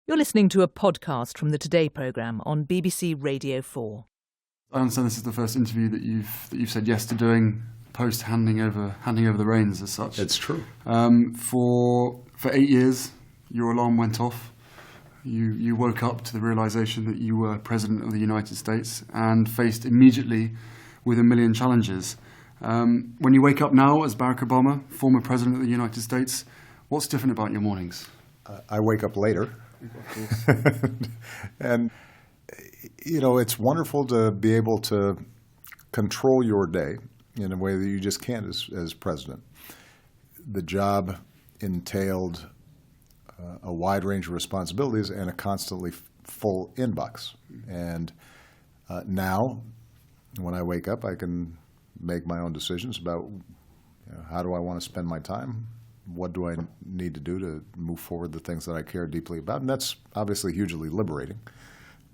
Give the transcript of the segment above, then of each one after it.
You're listening to a podcast from the Today programme on BBC Radio 4. I understand this is the first interview that you've said yes to doing post handing over the reins as such. It's true. For 8 years, your alarm went off. You woke up to the realisation that you were President of the United States and faced immediately with a million challenges. When you wake up now as Barack Obama, former President of the United States, what's different about your mornings? I wake up later. And, it's wonderful to be able to control your day in a way that you just can't as president. The job entailed a wide range of responsibilities and a constantly full inbox. And now, when I wake up, I can make my own decisions about how do I want to spend my time. What do I need to do to move forward the things that I care deeply about? And that's obviously hugely liberating.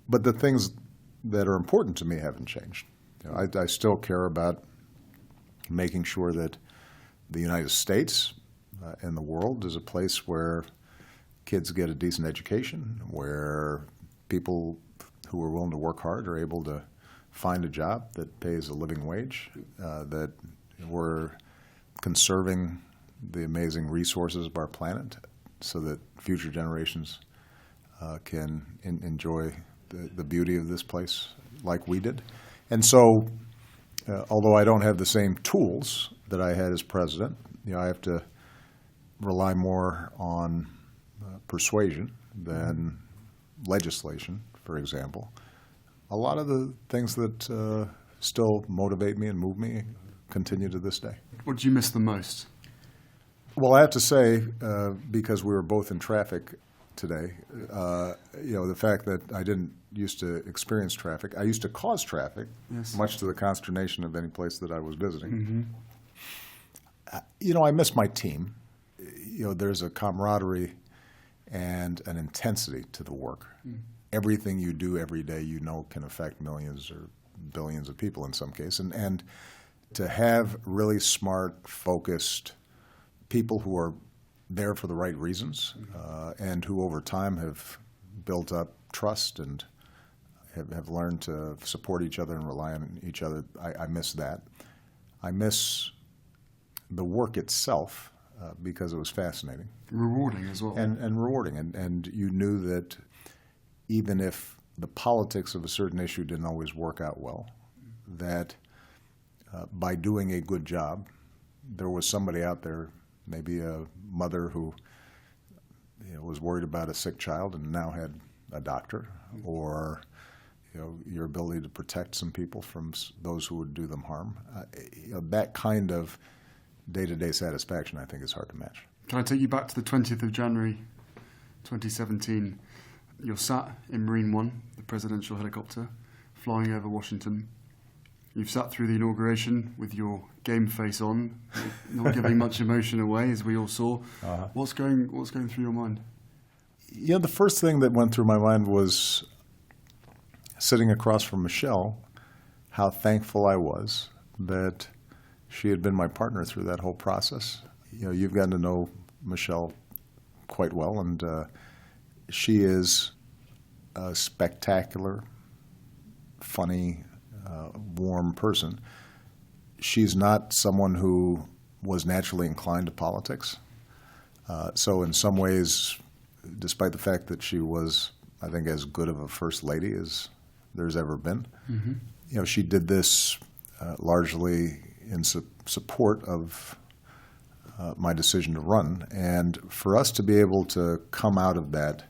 But the things that are important to me haven't changed. I still care about making sure that the United States and the world is a place where kids get a decent education, where people who are willing to work hard are able to find a job that pays a living wage, that we're conserving the amazing resources of our planet so that future generations can enjoy the beauty of this place like we did. And so, although I don't have the same tools that I had as president, I have to rely more on persuasion than legislation, for example. A lot of the things that still motivate me and move me continue to this day. What do you miss the most? Well, I have to say, because we were both in traffic today, the fact that I didn't used to experience traffic. I used to cause traffic, yes, much to the consternation of any place that I was visiting. Mm-hmm. I miss my team. There's a camaraderie and an intensity to the work. Mm. Everything you do every day, can affect millions or billions of people in some case. And to have really smart, focused people who are there for the right reasons, and who over time have built up trust and have learned to support each other and rely on each other. I miss that. I miss the work itself because it was fascinating. Rewarding as well. And rewarding. And you knew that even if the politics of a certain issue didn't always work out well, that by doing a good job, there was somebody out there, maybe a mother who was worried about a sick child and now had a doctor, or your ability to protect some people from those who would do them harm. That kind of day-to-day satisfaction, I think, is hard to match. Can I take you back to the 20th of January, 2017? You're sat in Marine One, the presidential helicopter, flying over Washington. You've sat through the inauguration with your game face on, not giving much emotion away, as we all saw. Uh-huh. What's going through your mind? The first thing that went through my mind was sitting across from Michelle, how thankful I was that she had been my partner through that whole process. You've gotten to know Michelle quite well, and she is a spectacular, funny, warm person. She's not someone who was naturally inclined to politics. So in some ways, despite the fact that she was, I think, as good of a first lady as there's ever been, mm-hmm, she did this largely in support of my decision to run. And for us to be able to come out of that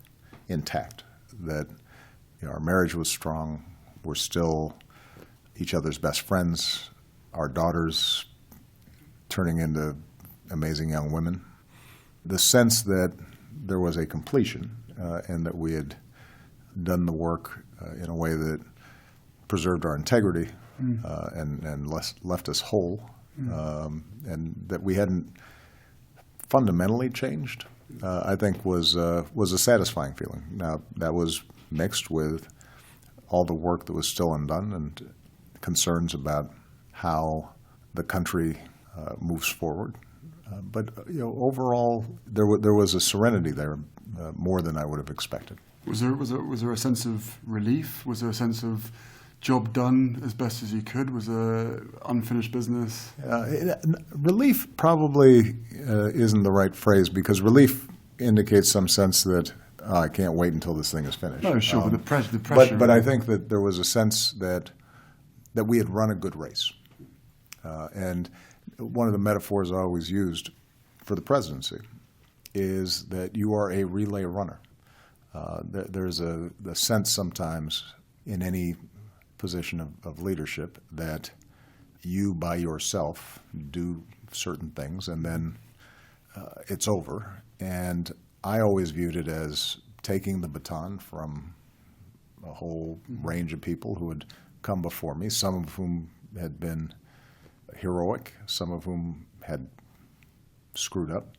intact, that our marriage was strong, we're still each other's best friends, our daughters turning into amazing young women. The sense that there was a completion and that we had done the work in a way that preserved our integrity and left us whole, and that we hadn't fundamentally changed, I think was a satisfying feeling. Now, that was mixed with all the work that was still undone and concerns about how the country moves forward. But overall, there was a serenity there, more than I would have expected. Was there a sense of relief? Was there a sense of job done as best as you could? Was there unfinished business? Relief probably isn't the right phrase, because relief indicates some sense that I can't wait until this thing is finished. No, sure, but the pressure. But I think that there was a sense that we had run a good race. And one of the metaphors I always used for the presidency is that you are a relay runner. There's a sense sometimes in any position of leadership that you by yourself do certain things and then it's over. And I always viewed it as taking the baton from a whole range of people who had come before me, some of whom had been heroic, some of whom had screwed up.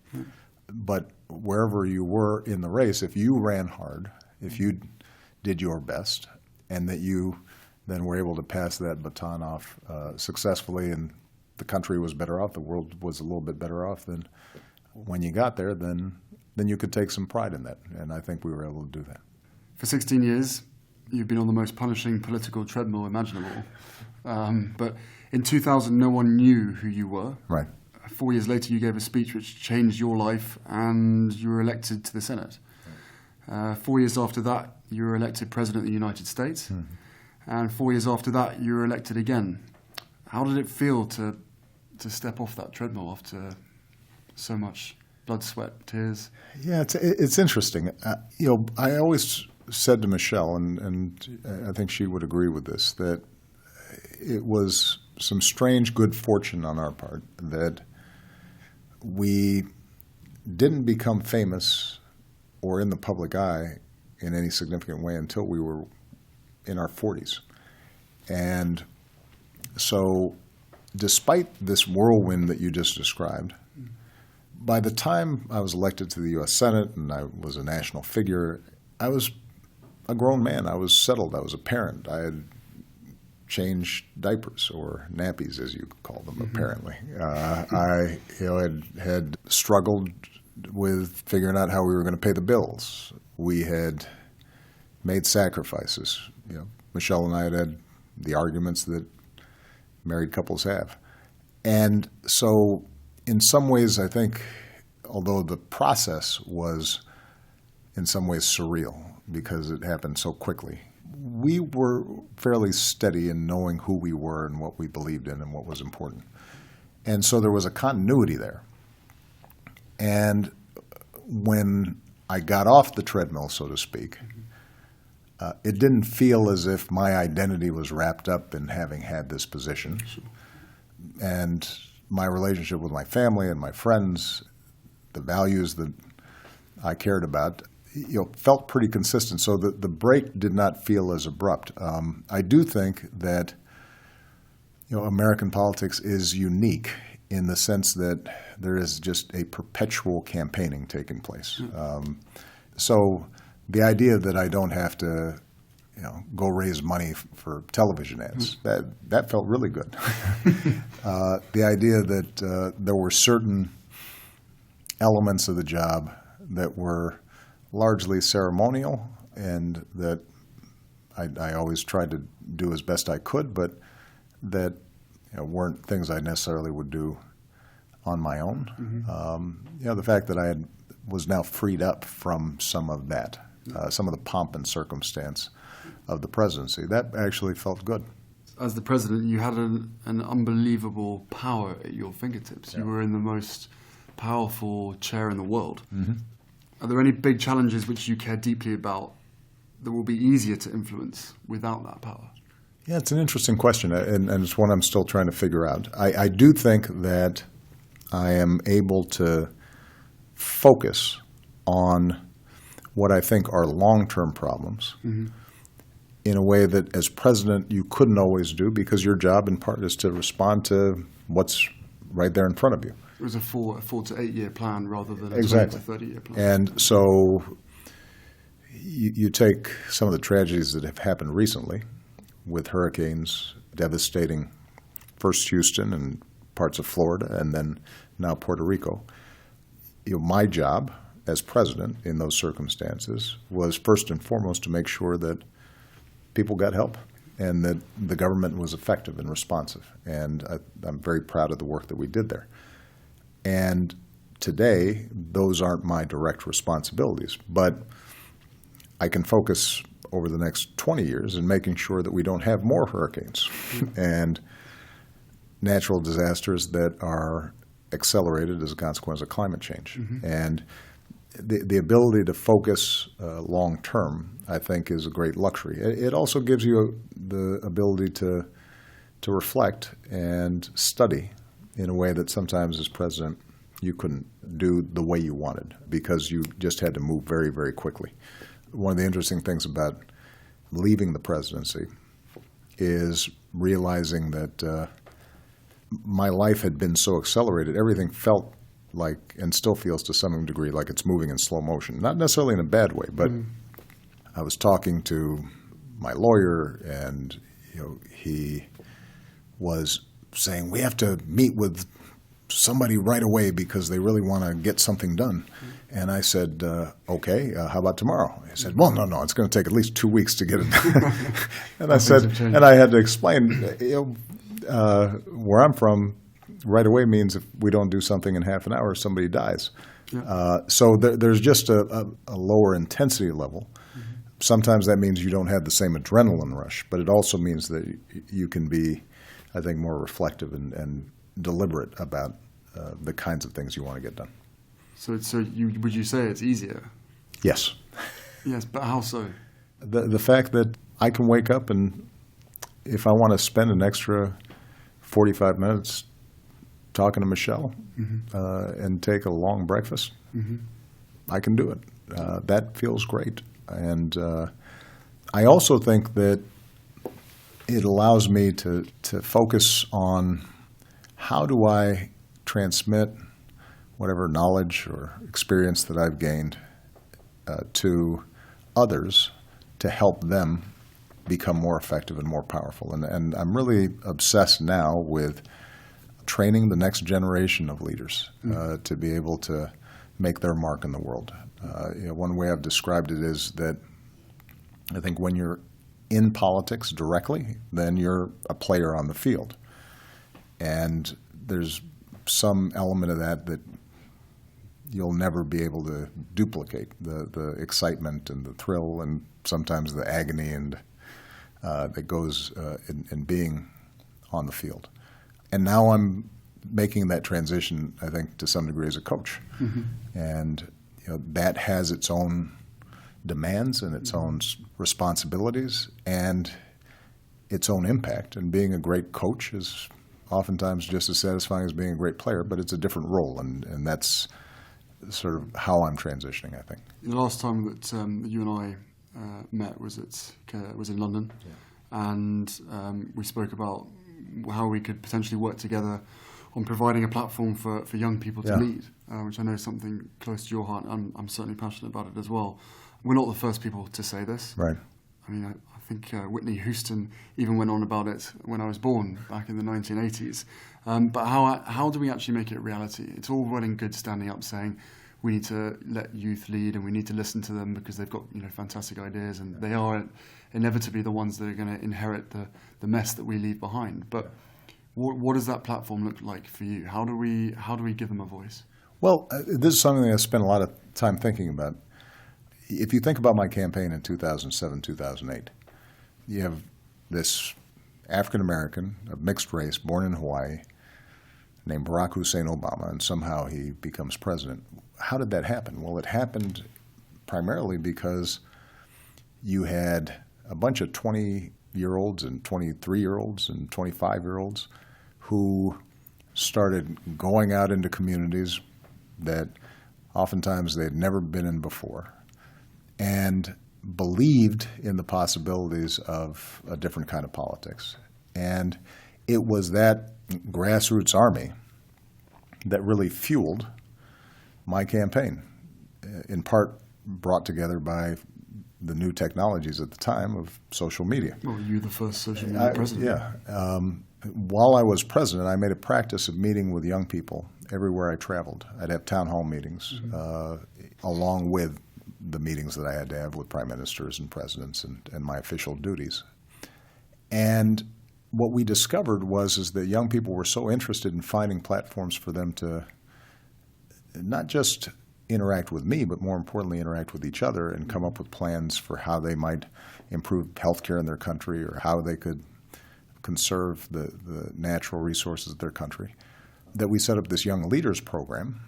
But wherever you were in the race, if you ran hard, if you did your best, and that you then were able to pass that baton off successfully, and the country was better off, the world was a little bit better off, then when you got there, then you could take some pride in that. And I think we were able to do that. For 16 years, you've been on the most punishing political treadmill imaginable. But in 2000, no one knew who you were. Right. 4 years later, you gave a speech which changed your life, and you were elected to the Senate. 4 years after that, you were elected President of the United States. Mm-hmm. And 4 years after that, you were elected again. How did it feel to step off that treadmill after so much blood, sweat, tears? Yeah, it's interesting. I always said to Michelle, and I think she would agree with this, that it was some strange good fortune on our part that we didn't become famous or in the public eye in any significant way until we were in our 40s. And so despite this whirlwind that you just described, by the time I was elected to the U.S. Senate and I was a national figure, I was a grown man. I was settled. I was a parent. I had changed diapers, or nappies as you call them, apparently. I had struggled with figuring out how we were going to pay the bills. We had made sacrifices. Michelle and I had the arguments that married couples have. And so in some ways, I think, although the process was in some ways surreal because it happened so quickly, we were fairly steady in knowing who we were and what we believed in and what was important. And so there was a continuity there. And when I got off the treadmill, so to speak, it didn't feel as if my identity was wrapped up in having had this position. And my relationship with my family and my friends, the values that I cared about, felt pretty consistent. So the break did not feel as abrupt. I do think that American politics is unique in the sense that there is just a perpetual campaigning taking place. So the idea that I don't have to go raise money for television ads, that felt really good. The idea that there were certain elements of the job that were largely ceremonial and that I always tried to do as best I could, but that weren't things I necessarily would do on my own. The fact that I was now freed up from some of that, some of the pomp and circumstance of the presidency, that actually felt good. As the president, you had an unbelievable power at your fingertips. Yeah. You were in the most powerful chair in the world. Mm-hmm. Are there any big challenges which you care deeply about that will be easier to influence without that power? Yeah, it's an interesting question, and it's one I'm still trying to figure out. I do think that I am able to focus on what I think are long-term problems in a way that, as president, you couldn't always do, because your job, in part, is to respond to what's right there in front of you. It was a 4 to 8 year plan rather than a exactly. 20 to 30 year plan. And so you take some of the tragedies that have happened recently with hurricanes devastating first Houston and parts of Florida and then now Puerto Rico. My job as president in those circumstances was first and foremost to make sure that people got help and that the government was effective and responsive. And I'm very proud of the work that we did there. And today, those aren't my direct responsibilities, but I can focus over the next 20 years in making sure that we don't have more hurricanes and natural disasters that are accelerated as a consequence of climate change. And the ability to focus long term, I think, is a great luxury. It also gives you the ability to reflect and study in a way that sometimes as president you couldn't do the way you wanted because you just had to move very, very quickly. One of the interesting things about leaving the presidency is realizing that my life had been so accelerated. Everything felt like, and still feels to some degree, like it's moving in slow motion. Not necessarily in a bad way, but I was talking to my lawyer, and he was saying, we have to meet with somebody right away because they really want to get something done. And I said, okay, how about tomorrow? He said, well, no, it's going to take at least 2 weeks to get it done. And I said, and I had to explain, where I'm from, right away means if we don't do something in half an hour, somebody dies. So there's just a lower intensity level. Sometimes that means you don't have the same adrenaline rush, but it also means that you can be, I think, more reflective and deliberate about the kinds of things you want to get done. So would you say it's easier? Yes. Yes, but how so? The fact that I can wake up and if I want to spend an extra 45 minutes talking to Michelle and take a long breakfast, I can do it. That feels great. And I also think that it allows me to focus on how do I transmit whatever knowledge or experience that I've gained to others to help them become more effective and more powerful. And I'm really obsessed now with training the next generation of leaders to be able to make their mark in the world. One way I've described it is that I think when you're in politics directly, then you're a player on the field. And there's some element of that you'll never be able to duplicate, the excitement and the thrill and sometimes the agony and that goes in being on the field. And now I'm making that transition, I think, to some degree as a coach. And that has its own demands and its own responsibilities and its own impact. And being a great coach is oftentimes just as satisfying as being a great player, but it's a different role, and that's sort of how I'm transitioning, I think. The last time that you and I met was in London, and we spoke about how we could potentially work together on providing a platform for young people to lead, which I know is something close to your heart. I'm certainly passionate about it as well. We're not the first people to say this. Right. I mean, I think Whitney Houston even went on about it when I was born back in the 1980s. But how do we actually make it a reality? It's all well and good standing up saying we need to let youth lead and we need to listen to them because they've got fantastic ideas and they are inevitably the ones that are going to inherit the mess that we leave behind. But what does that platform look like for you? How do we give them a voice? Well, this is something I spent a lot of time thinking about. If you think about my campaign in 2007, 2008, you have this African-American of mixed race born in Hawaii named Barack Hussein Obama, and somehow he becomes president. How did that happen? Well, it happened primarily because you had a bunch of 20-year-olds and 23-year-olds and 25-year-olds who started going out into communities that oftentimes they'd never been in before and believed in the possibilities of a different kind of politics. And it was that grassroots army that really fueled my campaign, in part brought together by the new technologies at the time of social media. Well, you were the first social media president. Yeah. While I was president, I made a practice of meeting with young people everywhere I traveled. I'd have town hall meetings along with the meetings that I had to have with prime ministers and presidents and my official duties. And what we discovered is that young people were so interested in finding platforms for them to not just interact with me, but more importantly, interact with each other and come up with plans for how they might improve healthcare in their country or how they could conserve the natural resources of their country, that we set up this Young Leaders Program.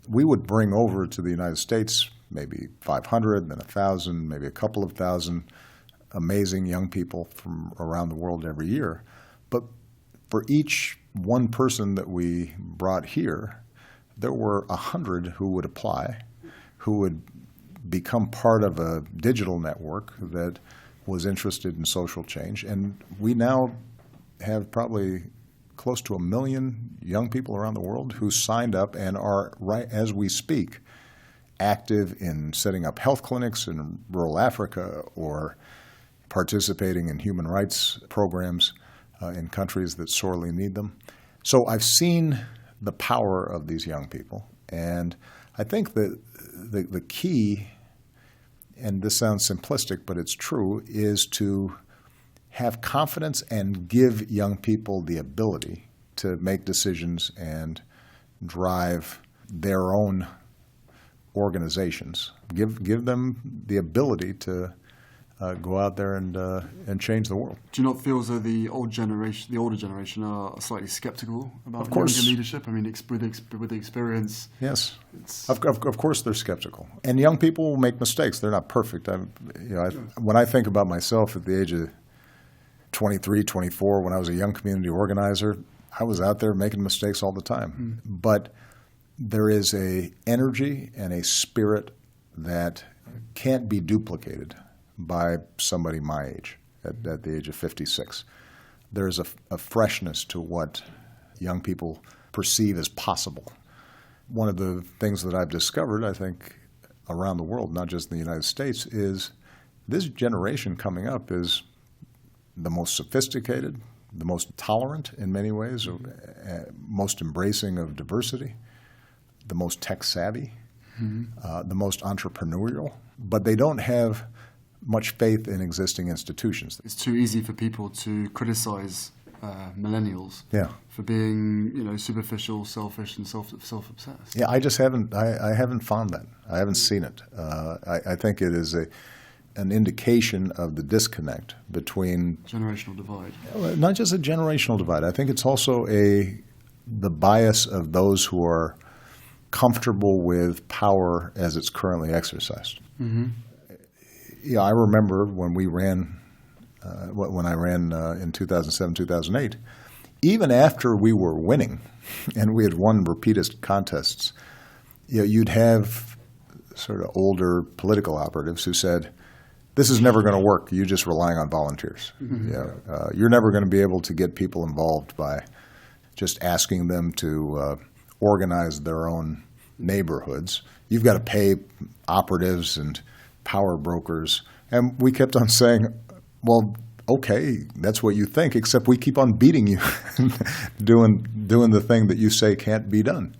We would bring over to the United States maybe 500, then 1,000, maybe a couple of thousand amazing young people from around the world every year. But for each one person that we brought here, there were 100 who would apply, who would become part of a digital network that was interested in social change. And we now have probably close to 1 million young people around the world who signed up and are, right as we speak, active in setting up health clinics in rural Africa or participating in human rights programs in countries that sorely need them. So I've seen the power of these young people, and I think that the key, and this sounds simplistic, but it's true, is to have confidence and give young people the ability to make decisions and drive their own organizations. Give them the ability to go out there and change the world. Do you not feel as though the older generation, are slightly skeptical about Of course. younger leadership? I mean, with the experience. Yes, of course they're skeptical, and young people will make mistakes. They're not perfect. When I think about myself at the age of 23, 24, when I was a young community organizer, I was out there making mistakes all the time. But there is a energy and a spirit that can't be duplicated by somebody my age, at the age of 56. There's a freshness to what young people perceive as possible. One of the things that I've discovered, I think, around the world, not just in the United States, is this generation coming up is the most sophisticated, the most tolerant in many ways, most embracing of diversity, the most tech-savvy, the most entrepreneurial, but they don't have much faith in existing institutions. It's too easy for people to criticize millennials for being, superficial, selfish, and self-obsessed. Yeah, I just haven't. I haven't found that. I haven't seen it. I think it is an indication of the disconnect between Generational divide. not just a generational divide. I think it's also the bias of those who are comfortable with power as it's currently exercised. Yeah, I remember when we ran, when I ran in 2007, 2008, even after we were winning and we had won repeated contests, you'd have sort of older political operatives who said, this is never going to work. You're just relying on volunteers. You're never going to be able to get people involved by just asking them to organize their own neighborhoods. You've got to pay operatives and power brokers. And we kept on saying, well, okay, that's what you think, except we keep on beating you, doing the thing that you say can't be done.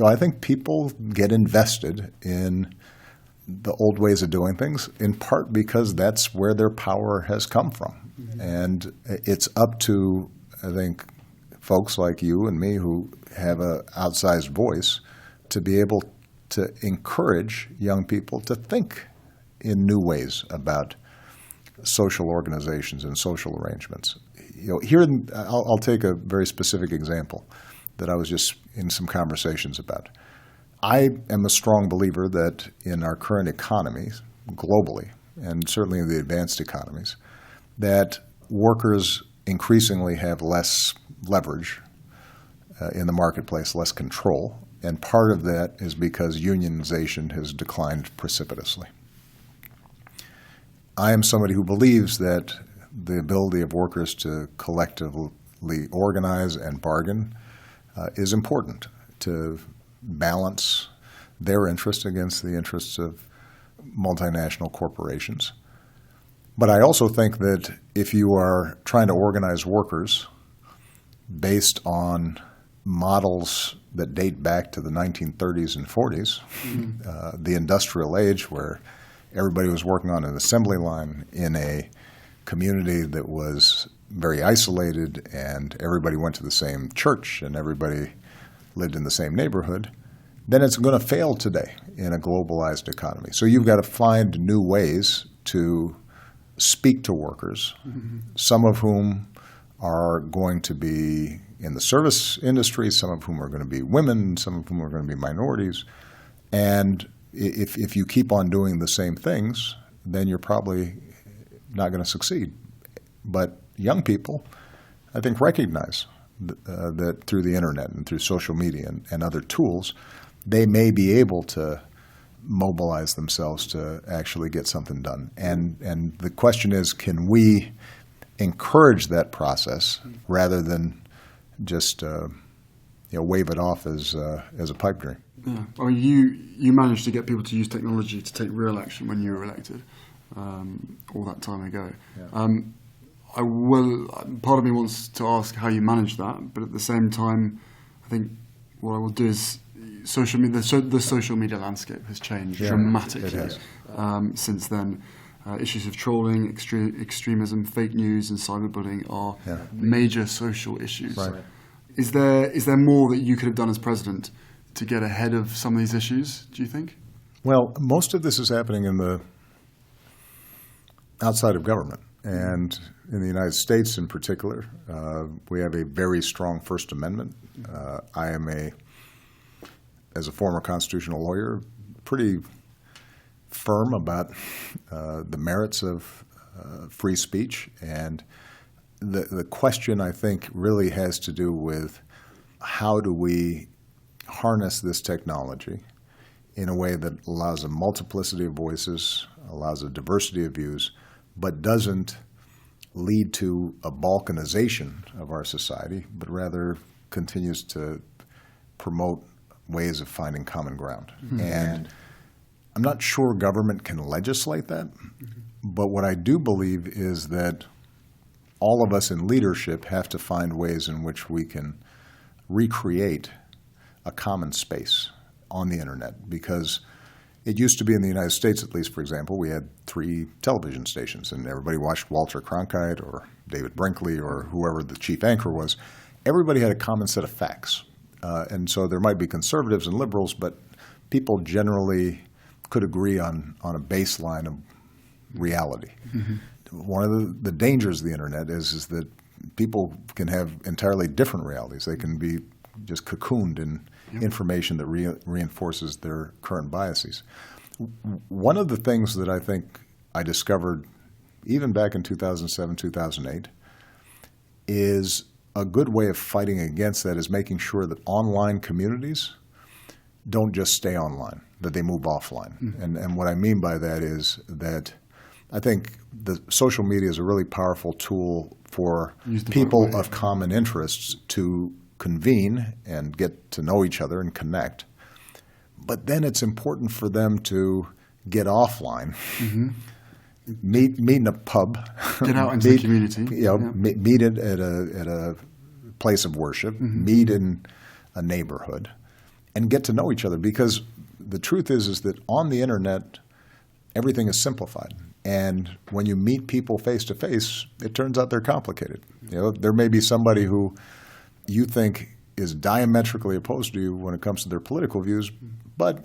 I think people get invested in the old ways of doing things, in part because that's where their power has come from. And it's up to, I think, folks like you and me who have an outsized voice to be able to encourage young people to think in new ways about social organizations and social arrangements. I'll take a very specific example that I was just in some conversations about. I am a strong believer that in our current economy, globally, and certainly in the advanced economies, that workers increasingly have less leverage in the marketplace, less control, and part of that is because unionization has declined precipitously. I am somebody who believes that the ability of workers to collectively organize and bargain is important to balance their interests against the interests of multinational corporations. But I also think that if you are trying to organize workers based on models that date back to the 1930s and 40s, the industrial age, where everybody was working on an assembly line in a community that was very isolated, and everybody went to the same church and everybody lived in the same neighborhood, then it's going to fail today in a globalized economy. So you've got to find new ways to speak to workers, some of whom are going to be in the service industry, some of whom are going to be women, some of whom are going to be minorities. And if you keep on doing the same things, then you're probably not going to succeed. But young people, I think, recognize that through the internet and through social media and other tools, they may be able to mobilize themselves to actually get something done. And the question is, can we encourage that process rather than just wave it off as a pipe dream? Yeah. Well, you managed to get people to use technology to take real action when you were elected all that time ago. Yeah. Part of me wants to ask how you managed that, but at the same time, I think what I will do is social media. The social media landscape has changed dramatically since then. Issues of trolling, extremism, fake news, and cyberbullying are major social issues. Right. Is there more that you could have done as president to get ahead of some of these issues, do you think? Well, most of this is happening in the outside of government. And in the United States in particular, we have a very strong First Amendment. I am as a former constitutional lawyer, pretty firm about the merits of free speech. And the question, I think, really has to do with how do we harness this technology in a way that allows a multiplicity of voices, allows a diversity of views, but doesn't lead to a balkanization of our society, but rather continues to promote ways of finding common ground. Mm-hmm. And I'm not sure government can legislate that, but what I do believe is that all of us in leadership have to find ways in which we can recreate a common space on the internet, because it used to be in the United States, at least, for example, we had 3 television stations, and everybody watched Walter Cronkite or David Brinkley or whoever the chief anchor was. Everybody had a common set of facts. And so there might be conservatives and liberals, but people generally could agree on a baseline of reality. Mm-hmm. One of the dangers of the internet is that people can have entirely different realities. They can be just cocooned in information that reinforces their current biases. One of the things that I think I discovered even back in 2007, 2008 is a good way of fighting against that is making sure that online communities don't just stay online, that they move offline. Mm-hmm. And what I mean by that is that I think the social media is a really powerful tool for people of common interests to convene and get to know each other and connect. But then it's important for them to get offline, meet in a pub, get out into the community, meet at a place of worship, meet in a neighborhood, and get to know each other. Because the truth is that on the internet, everything is simplified. And when you meet people face to face, it turns out they're complicated. There may be somebody who you think is diametrically opposed to you when it comes to their political views, but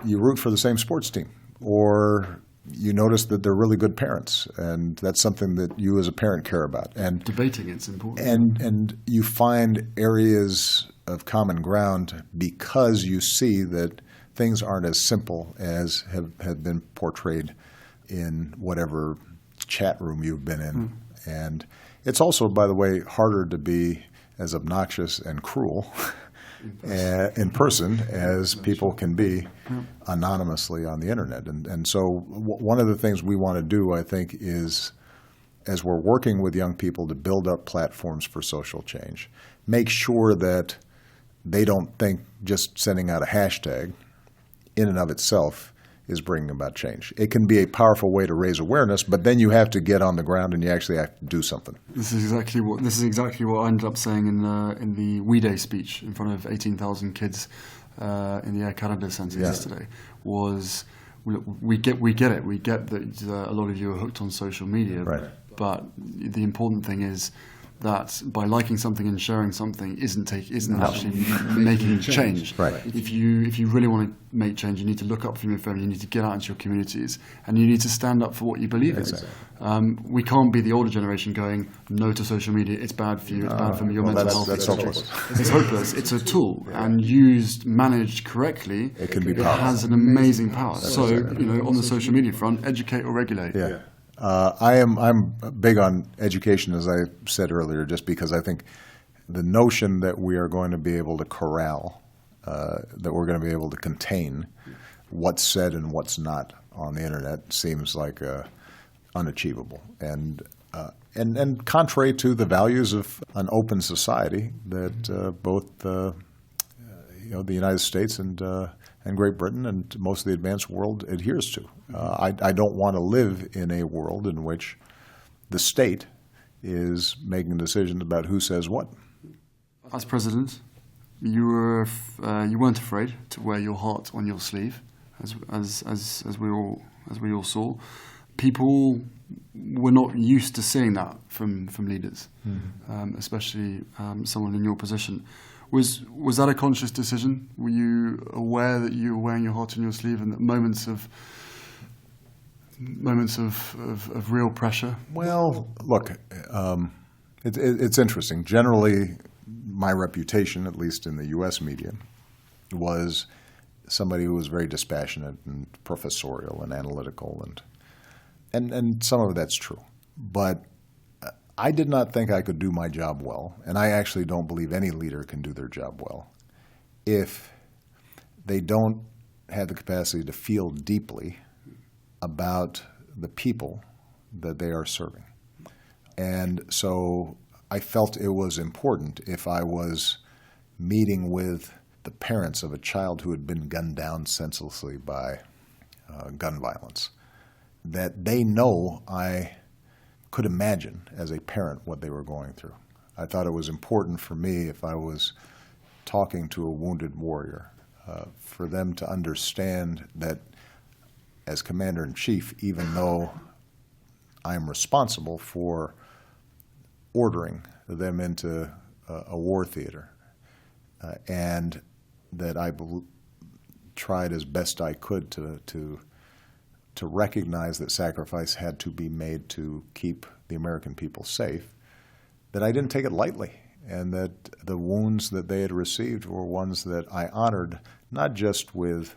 you root for the same sports team, or you notice that they're really good parents, and that's something that you as a parent care about. And debating it's important. And you find areas of common ground because you see that things aren't as simple as have been portrayed in whatever chat room you've been in. And it's also, by the way, harder to be as obnoxious and cruel in person as people can be anonymously on the internet. And so one of the things we want to do, I think, is as we're working with young people to build up platforms for social change, make sure that they don't think just sending out a hashtag in and of itself is bringing about change. It can be a powerful way to raise awareness, but then you have to get on the ground and you actually have to do something. This is exactly what I ended up saying in the We Day speech in front of 18,000 kids in the Air Canada Centre yesterday. Was we get it. We get that a lot of you are hooked on social media, Right. but the important thing is that by liking something and sharing something isn't actually making change. Right. If you really want to make change, you need to look up from your phone. You need to get out into your communities, and you need to stand up for what you believe Exactly. in. We can't be the older generation going no to social media. It's bad for you. It's bad for your mental health. That's hopeless. It's hopeless. It's a tool, and managed correctly, It can be it powerful. has an amazing power. So on the social media front, educate or regulate. Yeah. I'm big on education, as I said earlier, just because I think the notion that we are going to be able to corral, that we're going to be able to contain what's said and what's not on the internet seems like unachievable. And contrary to the values of an open society that both the United States and Great Britain and most of the advanced world adheres to. I don't want to live in a world in which the state is making decisions about who says what. As president, you weren't afraid to wear your heart on your sleeve, as we all saw. People were not used to seeing that from leaders, especially someone in your position. Was that a conscious decision? Were you aware that you were wearing your heart on your sleeve, and that moments of real pressure? Well, look, it's interesting. Generally, my reputation, at least in the U.S. media, was somebody who was very dispassionate and professorial and analytical, and some of that's true. But I did not think I could do my job well, and I actually don't believe any leader can do their job well if they don't have the capacity to feel deeply about the people that they are serving. And so I felt it was important, if I was meeting with the parents of a child who had been gunned down senselessly by gun violence, that they know I could imagine as a parent what they were going through. I thought it was important for me, if I was talking to a wounded warrior, for them to understand that as Commander-in-Chief, even though I'm responsible for ordering them into a war theater, and that I tried as best I could to recognize that sacrifice had to be made to keep the American people safe, that I didn't take it lightly, and that the wounds that they had received were ones that I honored, not just with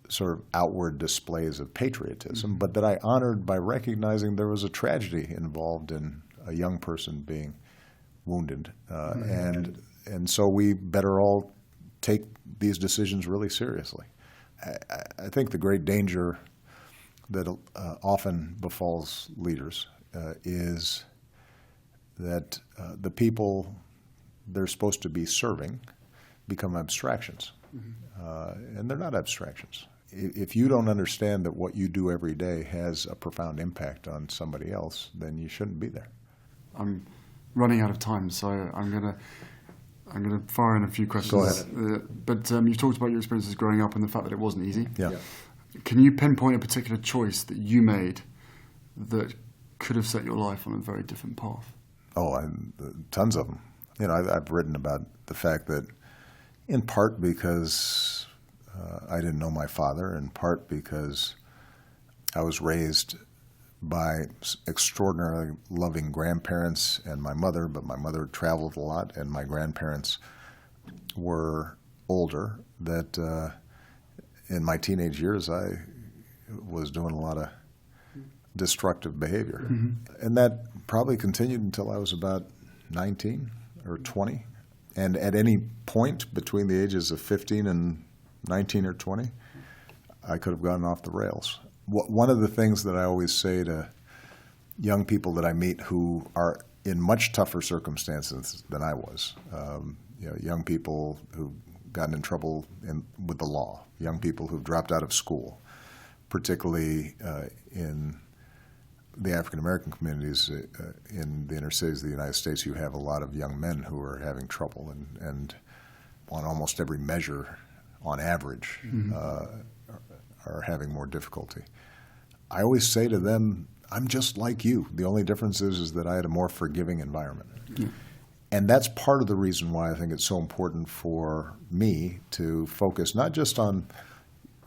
sort of outward displays of patriotism, but that I honored by recognizing there was a tragedy involved in a young person being wounded. And so we better all take these decisions really seriously. I think the great danger that often befalls leaders is that the people they're supposed to be serving become abstractions. And they're not abstractions. If you don't understand that what you do every day has a profound impact on somebody else, then you shouldn't be there. I'm running out of time, so I'm gonna fire in a few questions. Go ahead. But you've talked about your experiences growing up and the fact that it wasn't easy. Yeah. Can you pinpoint a particular choice that you made that could have set your life on a very different path? Oh, tons of them. You know, I've written about the fact that, in part because I didn't know my father, in part because I was raised by extraordinarily loving grandparents and my mother, but my mother traveled a lot, and my grandparents were older, that in my teenage years I was doing a lot of destructive behavior. And that probably continued until I was about 19 or 20. And at any point between the ages of 15 and 19 or 20, I could have gone off the rails. One of the things that I always say to young people that I meet who are in much tougher circumstances than I was, young people who've gotten in trouble with the law, young people who've dropped out of school, particularly in the African American communities in the inner cities of the United States. You have a lot of young men who are having trouble, and on almost every measure, on average, are having more difficulty. I always say to them, I'm just like you. The only difference is that I had a more forgiving environment. Yeah. And that's part of the reason why I think it's so important for me to focus not just on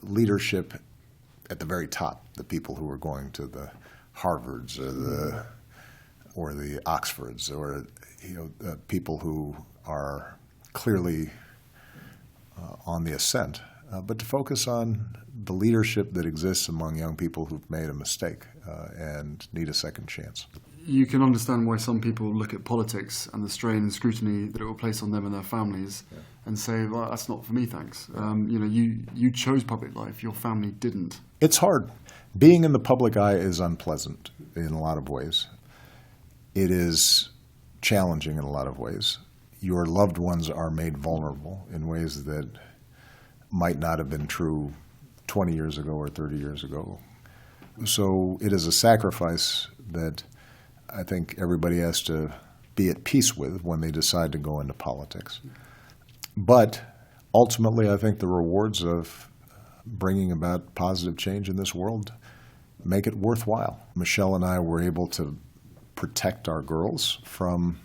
leadership at the very top, the people who are going to the Harvards or the Oxfords, or people who are clearly on the ascent, but to focus on the leadership that exists among young people who've made a mistake and need a second chance. You can understand why some people look at politics and the strain and scrutiny that it will place on them and their families and say, well, that's not for me, thanks. You chose public life, your family didn't. It's hard. Being in the public eye is unpleasant in a lot of ways. It is challenging in a lot of ways. Your loved ones are made vulnerable in ways that might not have been true 20 years ago or 30 years ago. So it is a sacrifice that I think everybody has to be at peace with when they decide to go into politics. But ultimately, I think the rewards of bringing about positive change in this world make it worthwhile. Michelle and I were able to protect our girls from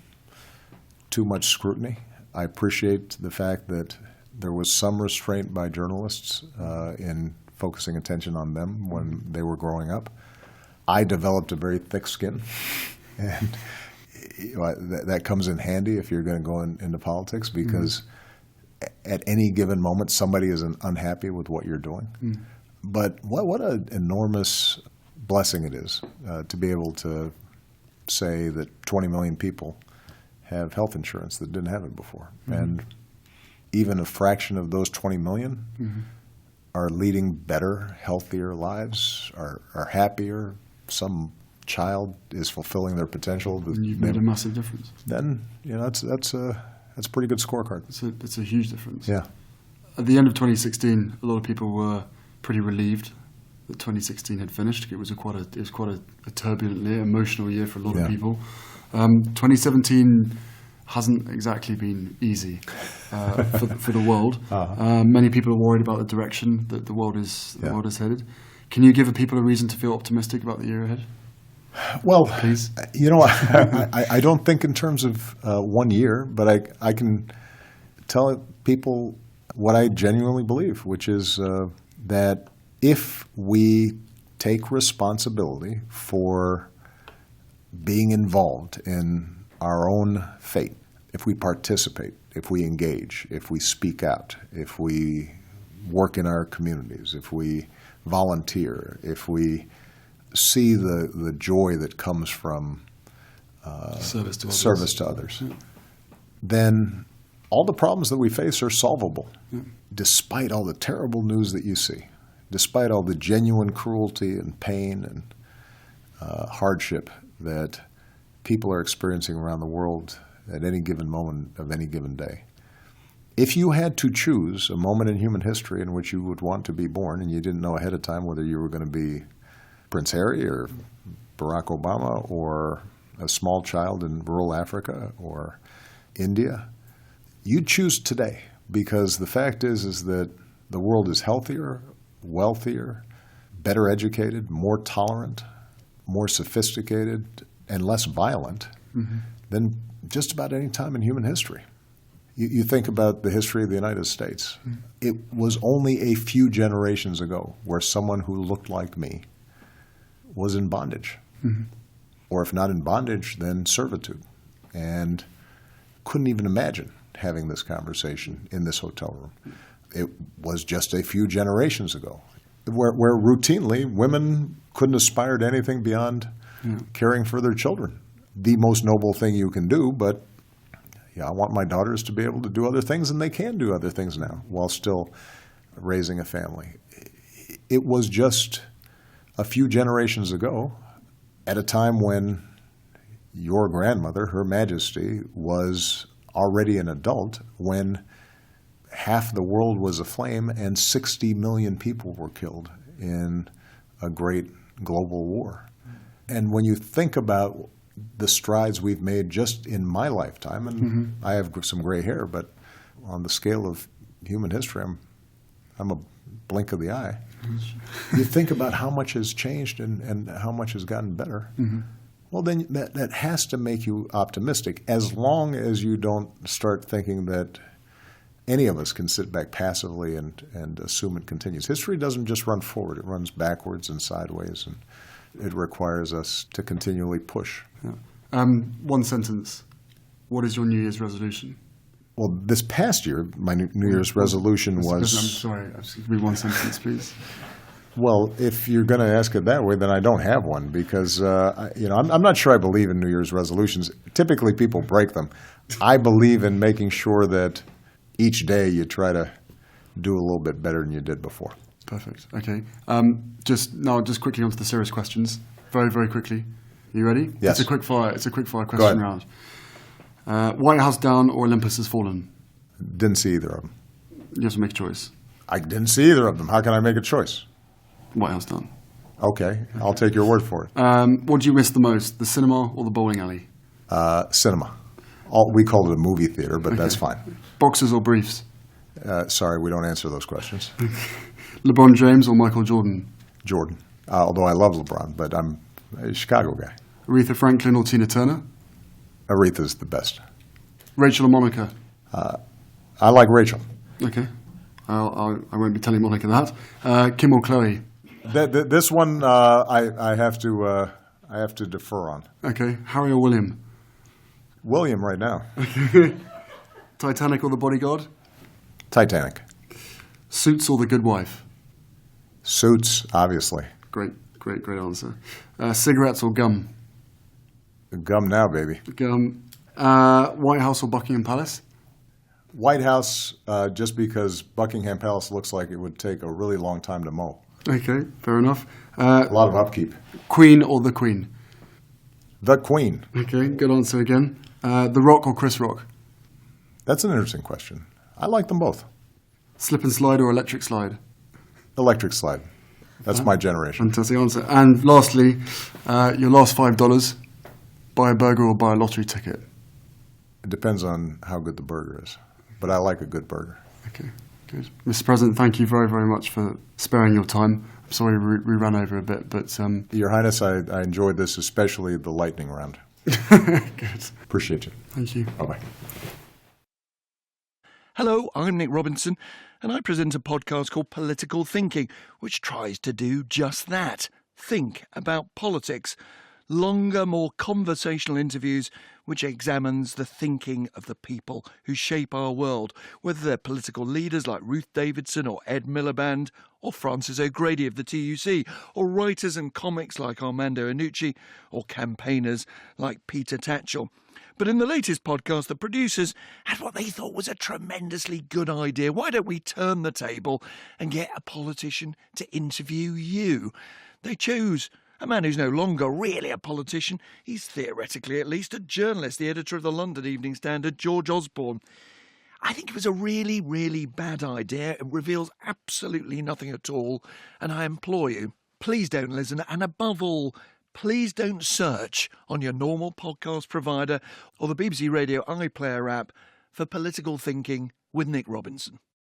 too much scrutiny. I appreciate the fact that there was some restraint by journalists in focusing attention on them when they were growing up. I developed a very thick skin, and that comes in handy if you're going to go into politics, because at any given moment somebody is unhappy with what you're doing. But what an enormous blessing it is to be able to say that 20 million people have health insurance that didn't have it before. And even a fraction of those 20 million are leading better, healthier lives, are happier. Some child is fulfilling their potential. You've made a massive difference. Then that's a pretty good scorecard. It's a huge difference. Yeah. At the end of 2016, a lot of people were pretty relieved that 2016 had finished. It was quite a turbulent year, emotional year for a lot of people. 2017 hasn't exactly been easy for the world. Many people are worried about the direction that the world is headed. Can you give people a reason to feel optimistic about the year ahead? Well, please. I don't think in terms of 1 year, but I can tell people what I genuinely believe, which is that if we take responsibility for being involved in our own fate, if we participate, if we engage, if we speak out, if we work in our communities, if we volunteer, if we see the joy that comes from service to others, then all the problems that we face are solvable, despite all the terrible news that you see, despite all the genuine cruelty and pain and hardship that people are experiencing around the world at any given moment of any given day. If you had to choose a moment in human history in which you would want to be born, and you didn't know ahead of time whether you were going to be Prince Harry or Barack Obama or a small child in rural Africa or India, you'd choose today, because the fact is that the world is healthier, wealthier, better educated, more tolerant, more sophisticated, and less violent than just about any time in human history. You think about the history of the United States. It was only a few generations ago where someone who looked like me was in bondage. Or if not in bondage, then servitude. And couldn't even imagine having this conversation in this hotel room. It was just a few generations ago where routinely women couldn't aspire to anything beyond caring for their children. The most noble thing you can do, but I want my daughters to be able to do other things, and they can do other things now while still raising a family. It was just a few generations ago, at a time when your grandmother, Her Majesty, was already an adult, when half the world was aflame and 60 million people were killed in a great global war. And when you think about the strides we've made just in my lifetime, and I have some gray hair, but on the scale of human history, I'm a blink of the eye. You think about how much has changed and how much has gotten better. Well, then that has to make you optimistic, as long as you don't start thinking that any of us can sit back passively and assume it continues. History doesn't just run forward. It runs backwards and sideways, and it requires us to continually push. Yeah. One sentence. What is your New Year's resolution? Well, this past year, my New Year's resolution Mr. was... President, I'm sorry. Give me one sentence, please. Well, if you're going to ask it that way, then I don't have one because, I'm not sure I believe in New Year's resolutions. Typically, people break them. I believe in making sure that each day you try to do a little bit better than you did before. Perfect. Okay. Just quickly onto the serious questions. Very, very quickly. Are you ready? Yes. It's a quick fire question round. White House down or Olympus has fallen? Didn't see either of them. You have to make a choice. I didn't see either of them. How can I make a choice? White House down. Okay, I'll take your word for it. What do you miss the most, the cinema or the bowling alley? Cinema. We called it a movie theater, but that's fine. Boxers or briefs? Sorry, we don't answer those questions. LeBron James or Michael Jordan? Jordan. Although I love LeBron, but I'm a Chicago guy. Aretha Franklin or Tina Turner? Aretha's the best. Rachel or Monica? I like Rachel. Okay. I won't be telling Monica that. Kim or Chloe? This one I have to defer on. Okay. Harry or William? William right now. Titanic or The Bodyguard? Titanic. Suits or The Good Wife? Suits, obviously. Great answer. Cigarettes or gum? Gum now, baby. Gum. White House or Buckingham Palace? White House, just because Buckingham Palace looks like it would take a really long time to mow. Okay, fair enough. A lot of upkeep. Queen or the Queen? The Queen. Okay, good answer again. The Rock or Chris Rock? That's an interesting question. I like them both. Slip and slide or electric slide? Electric slide. That's my generation. Fantastic answer. And lastly, your last $5, buy a burger or buy a lottery ticket? It depends on how good the burger is. But I like a good burger. Okay, good. Mr. President, thank you very, very much for sparing your time. I'm sorry we ran over a bit, but... Your Highness, I enjoyed this, especially the lightning round. Good. Appreciate you. Thank you. Bye-bye. Hello, I'm Nick Robinson, and I present a podcast called Political Thinking, which tries to do just that. Think about politics. Longer, more conversational interviews which examines the thinking of the people who shape our world, whether they're political leaders like Ruth Davidson or Ed Miliband, or Francis O'Grady of the TUC, or writers and comics like Armando Iannucci, or campaigners like Peter Tatchell. But in the latest podcast, the producers had what they thought was a tremendously good idea. Why don't we turn the table and get a politician to interview you? They chose a man who's no longer really a politician. He's theoretically at least a journalist, the editor of the London Evening Standard, George Osborne. I think it was a really, really bad idea. It reveals absolutely nothing at all. And I implore you, please don't listen. And above all, please don't search on your normal podcast provider or the BBC Radio iPlayer app for Political Thinking with Nick Robinson.